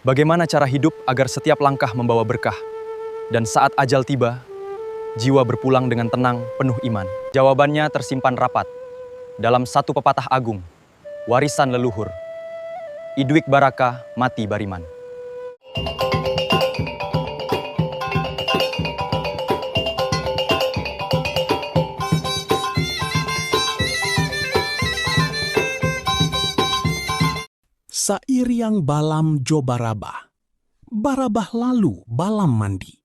Bagaimana cara hidup agar setiap langkah membawa berkah? Dan saat ajal tiba, jiwa berpulang dengan tenang, penuh iman. Jawabannya tersimpan rapat dalam satu pepatah agung, warisan leluhur. Idwik Baraka, mati Bariman. Sair yang balam jo barabah, barabah lalu balam mandi.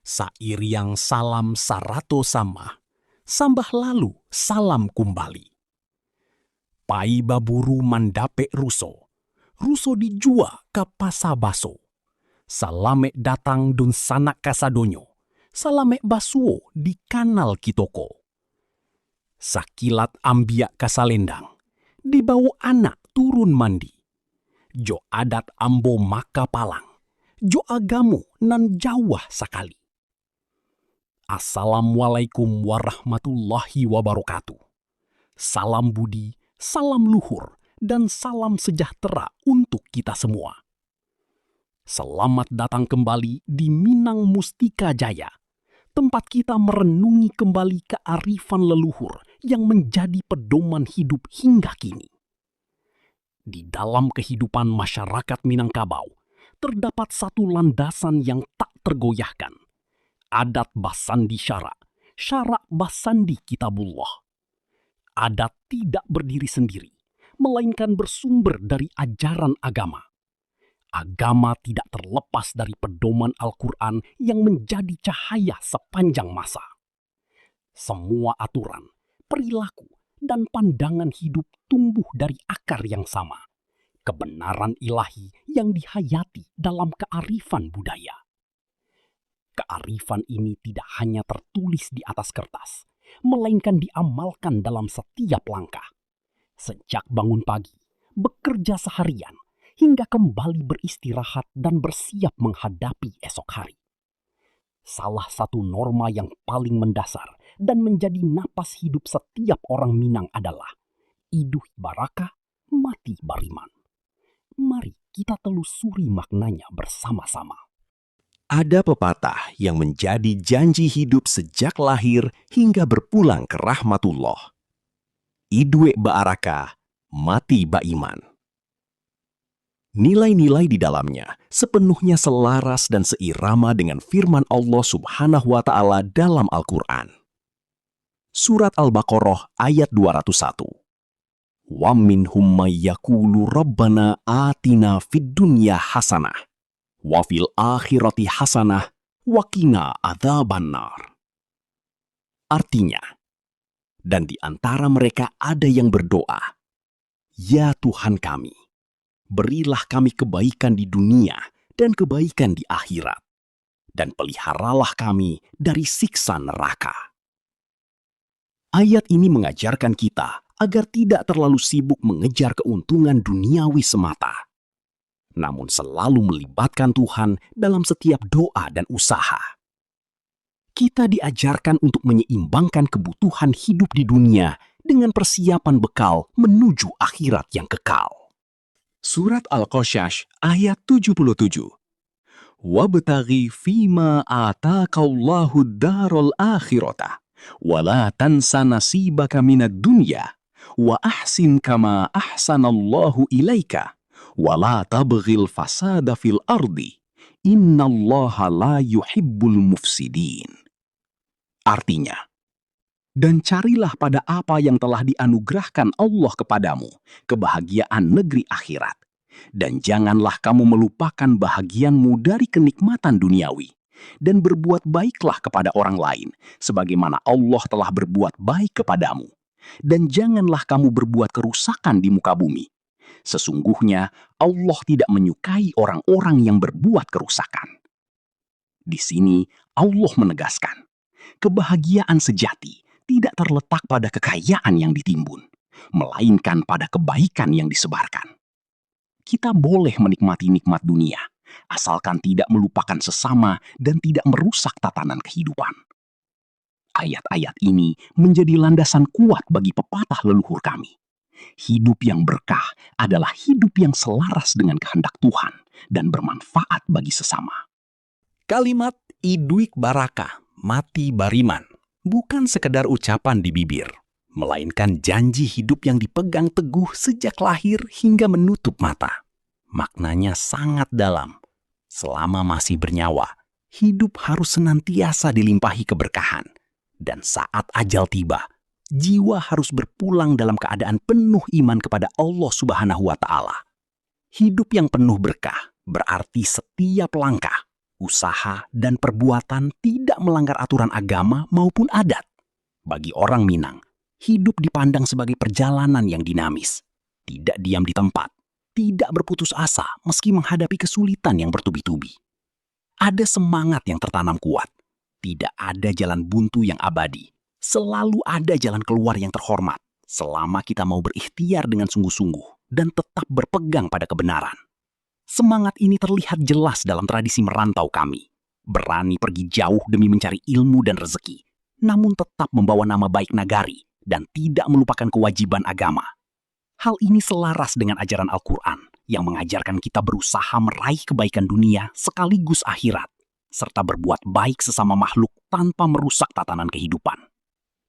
Sair yang salam sarato sama, sambah lalu salam kumbali. Pai baburu mandape ruso, ruso dijua ka pasabaso. Salame datang dun sanak kasadonyo, salame basuo di kanal kitoko. Sakilat ambia kasalendang, dibawa anak turun mandi. Jo adat ambo maka palang, jo agamu nan jawah sakali. Assalamualaikum warahmatullahi wabarakatuh. Salam budi, salam luhur, dan salam sejahtera untuk kita semua. Selamat datang kembali di Minang Mustika Jaya, tempat kita merenungi kembali kearifan leluhur yang menjadi pedoman hidup hingga kini. Di dalam kehidupan masyarakat Minangkabau, terdapat satu landasan yang tak tergoyahkan. Adat Basandi Syara, Syara Basandi Kitabullah. Adat tidak berdiri sendiri, melainkan bersumber dari ajaran agama. Agama tidak terlepas dari pedoman Al-Quran yang menjadi cahaya sepanjang masa. Semua aturan, perilaku, dan pandangan hidup tumbuh dari akar yang sama. Kebenaran ilahi yang dihayati dalam kearifan budaya. Kearifan ini tidak hanya tertulis di atas kertas, melainkan diamalkan dalam setiap langkah. Sejak bangun pagi, bekerja seharian, hingga kembali beristirahat dan bersiap menghadapi esok hari. Salah satu norma yang paling mendasar dan menjadi napas hidup setiap orang Minang adalah Idwik Baraka, mati Bariman. Mari kita telusuri maknanya bersama-sama. Ada pepatah yang menjadi janji hidup sejak lahir hingga berpulang ke rahmatullah. Idwik Baraka, mati Baiman. Nilai-nilai di dalamnya sepenuhnya selaras dan seirama dengan firman Allah Subhanahu wa Ta'ala dalam Al-Quran. Surat Al-Baqarah ayat 201. Wa minhum may yaqulu rabbana atina fid dunya hasanah wa fil akhirati hasanah wa qina adzabannar. Artinya, dan di antara mereka ada yang berdoa, "Ya Tuhan kami, berilah kami kebaikan di dunia dan kebaikan di akhirat, dan peliharalah kami dari siksa neraka." Ayat ini mengajarkan kita agar tidak terlalu sibuk mengejar keuntungan duniawi semata, namun selalu melibatkan Tuhan dalam setiap doa dan usaha. Kita diajarkan untuk menyeimbangkan kebutuhan hidup di dunia dengan persiapan bekal menuju akhirat yang kekal. Surat Al-Qasas ayat 77. Wabtaghi fima ataqallahu darul akhirata wa la tansa nasibaka minad dunya wa ahsin kama ahsanallahu ilaika wa la tabghil fasada fil ardi innallaha la yuhibbul mufsidin. Artinya, dan carilah pada apa yang telah dianugerahkan Allah kepadamu, kebahagiaan negeri akhirat. Dan janganlah kamu melupakan bahagianmu dari kenikmatan duniawi. Dan berbuat baiklah kepada orang lain, sebagaimana Allah telah berbuat baik kepadamu. Dan janganlah kamu berbuat kerusakan di muka bumi. Sesungguhnya Allah tidak menyukai orang-orang yang berbuat kerusakan. Di sini Allah menegaskan, kebahagiaan sejati tidak terletak pada kekayaan yang ditimbun, melainkan pada kebaikan yang disebarkan. Kita boleh menikmati nikmat dunia, asalkan tidak melupakan sesama dan tidak merusak tatanan kehidupan. Ayat-ayat ini menjadi landasan kuat bagi pepatah leluhur kami. Hidup yang berkah adalah hidup yang selaras dengan kehendak Tuhan dan bermanfaat bagi sesama. Kalimat Iduik Baraka, Mati Bariman, bukan sekedar ucapan di bibir, melainkan janji hidup yang dipegang teguh sejak lahir hingga menutup mata. Maknanya sangat dalam. Selama masih bernyawa, hidup harus senantiasa dilimpahi keberkahan. Dan saat ajal tiba, jiwa harus berpulang dalam keadaan penuh iman kepada Allah Subhanahu wa Ta'ala. Hidup yang penuh berkah berarti setiap langkah, usaha, dan perbuatan tidak melanggar aturan agama maupun adat. Bagi orang Minang, hidup dipandang sebagai perjalanan yang dinamis, tidak diam di tempat, tidak berputus asa meski menghadapi kesulitan yang bertubi-tubi. Ada semangat yang tertanam kuat, tidak ada jalan buntu yang abadi, selalu ada jalan keluar yang terhormat, selama kita mau berikhtiar dengan sungguh-sungguh dan tetap berpegang pada kebenaran. Semangat ini terlihat jelas dalam tradisi merantau kami. Berani pergi jauh demi mencari ilmu dan rezeki, namun tetap membawa nama baik nagari dan tidak melupakan kewajiban agama. Hal ini selaras dengan ajaran Al-Quran yang mengajarkan kita berusaha meraih kebaikan dunia sekaligus akhirat, serta berbuat baik sesama makhluk tanpa merusak tatanan kehidupan.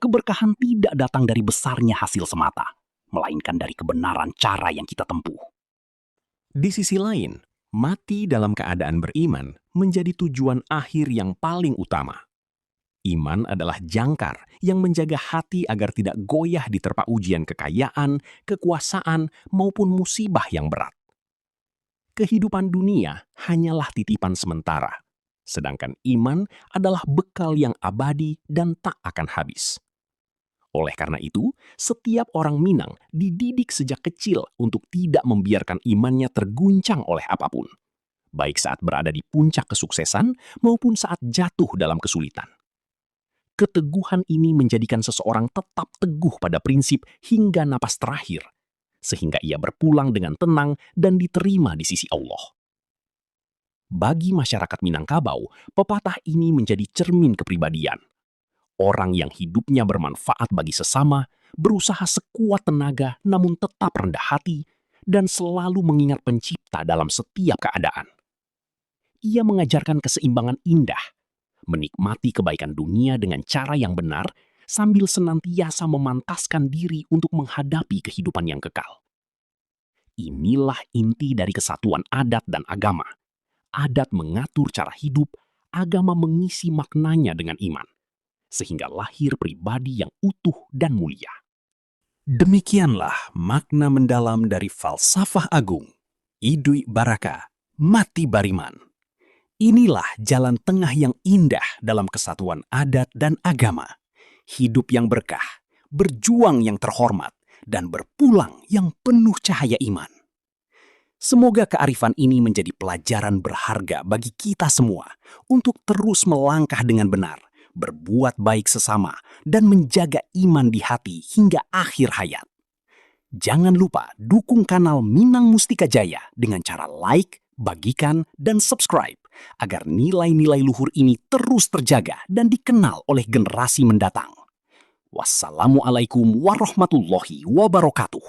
Keberkahan tidak datang dari besarnya hasil semata, melainkan dari kebenaran cara yang kita tempuh. Di sisi lain, mati dalam keadaan beriman menjadi tujuan akhir yang paling utama. Iman adalah jangkar yang menjaga hati agar tidak goyah diterpa ujian kekayaan, kekuasaan, maupun musibah yang berat. Kehidupan dunia hanyalah titipan sementara, sedangkan iman adalah bekal yang abadi dan tak akan habis. Oleh karena itu, setiap orang Minang dididik sejak kecil untuk tidak membiarkan imannya terguncang oleh apapun, baik saat berada di puncak kesuksesan maupun saat jatuh dalam kesulitan. Keteguhan ini menjadikan seseorang tetap teguh pada prinsip hingga napas terakhir, sehingga ia berpulang dengan tenang dan diterima di sisi Allah. Bagi masyarakat Minangkabau, pepatah ini menjadi cermin kepribadian. Orang yang hidupnya bermanfaat bagi sesama, berusaha sekuat tenaga namun tetap rendah hati, dan selalu mengingat Pencipta dalam setiap keadaan. Ia mengajarkan keseimbangan indah, menikmati kebaikan dunia dengan cara yang benar, sambil senantiasa memantaskan diri untuk menghadapi kehidupan yang kekal. Inilah inti dari kesatuan adat dan agama. Adat mengatur cara hidup, agama mengisi maknanya dengan iman, sehingga lahir pribadi yang utuh dan mulia. Demikianlah makna mendalam dari falsafah agung, Iduik Baraka, Mati Bariman. Inilah jalan tengah yang indah dalam kesatuan adat dan agama. Hidup yang berkah, berjuang yang terhormat, dan berpulang yang penuh cahaya iman. Semoga kearifan ini menjadi pelajaran berharga bagi kita semua untuk terus melangkah dengan benar, berbuat baik sesama, dan menjaga iman di hati hingga akhir hayat. Jangan lupa dukung kanal Minang Mustika Jaya dengan cara like, bagikan, dan subscribe agar nilai-nilai luhur ini terus terjaga dan dikenal oleh generasi mendatang. Wassalamualaikum warahmatullahi wabarakatuh.